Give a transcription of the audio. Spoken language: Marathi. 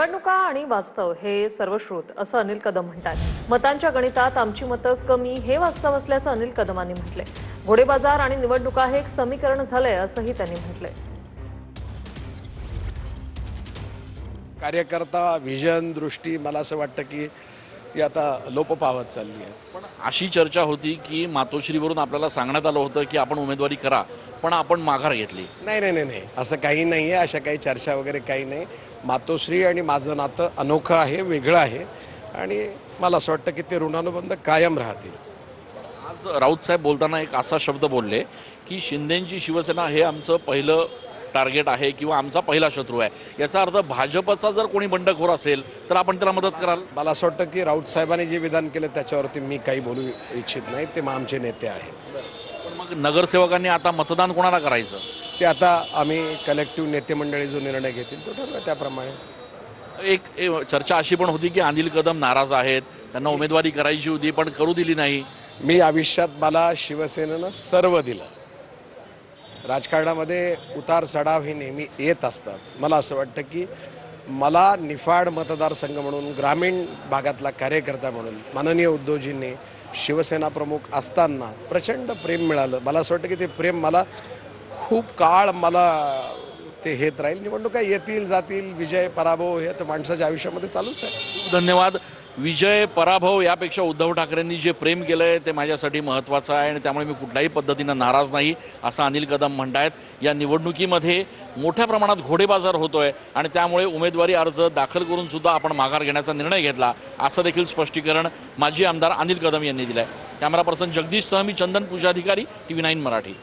निवडणुका आणि वास्तव हे सर्वश्रुत असं अनिल कदम म्हणतात। मतांच्या गणितात आमची मतं कमी हे वास्तव असल्याचं अनिल कदमांनी म्हटलंय। घोडेबाजार आणि निवडणुका हे एक समीकरण झालंय असंही त्यांनी म्हटलंय। कार्यकर्ता विजन दृष्टी मला असं वाटतं की ती आता लोप पावत चालली आहे। पण अशी चर्चा होती की मातोश्रीवरून आपल्याला सांगण्यात आलं होतं की आपण उमेदवारी करा, पण आपण माघार घेतली। नाही असं काही नाही आहे, अशा काही चर्चा वगैरे काही नाही। मातोश्री आणि माझं नातं अनोखं आहे, वेगळं आहे आणि मला असं वाटतं की ते ऋणानुबंध कायम राहतील। आज राऊत साहेब बोलताना एक असा शब्द बोलले की शिंदेंची शिवसेना हे आमचं पहिलं टार्गेट आहे किंवा आमचा पहिला शत्रू आहे। याचा अर्थ भाजपचा जर कोणी बंडखोर असेल तर आपण त्याला मदत कराल। मला असं वाटतं की राऊत साहेबांनी जे विधान केलं त्याच्यावरती मी काही बोलू इच्छित नाही, ते आमचे नेते आहेत। पण मग नगरसेवकांनी आता मतदान कोणाला करायचं ते आता आम्ही कलेक्टिव्ह नेते मंडळी जो निर्णय घेतील तो ठरवा त्याप्रमाणे। एक चर्चा अशी पण होती की अनिल कदम नाराज आहेत, त्यांना उमेदवारी करायची होती पण करू दिली नाही। मी आयुष्यात मला शिवसेनेनं सर्व दिलं। राजकारणामध्ये उतार चढाव हे नेहमी येत असतात। मला असं वाटतं की मला निफाड मतदारसंघ म्हणून, ग्रामीण भागातला कार्यकर्ता म्हणून माननीय उद्धवजींनी शिवसेना प्रमुख असताना प्रचंड प्रेम मिळालं। मला असं वाटतं की ते प्रेम मला खूप काळ मला ते हेत राहील। निवडणुका येतील जातील, विजय पराभव हे तर माणसाच्या आयुष्यामध्ये चालूच आहे। धन्यवाद। विजय पराभव यापेक्षा उद्धव ठाकरेंनी जे प्रेम केलंय ते माझ्यासाठी महत्त्वाचं आहे आणि त्यामुळे मी कुठल्याही पद्धतीनं नाराज नाही असं अनिल कदम म्हणतायत। या निवडणुकीमध्ये मोठ्या प्रमाणात घोडेबाजार होतोय आणि त्यामुळे उमेदवारी अर्ज दाखल करून सुद्धा आपण माघार घेण्याचा निर्णय घेतला असं देखील स्पष्टीकरण माजी आमदार अनिल कदम यांनी दिलंय। कॅमेरा पर्सन जगदीश सह मी चंदन पूजाधिकारी, TV9 मराठी।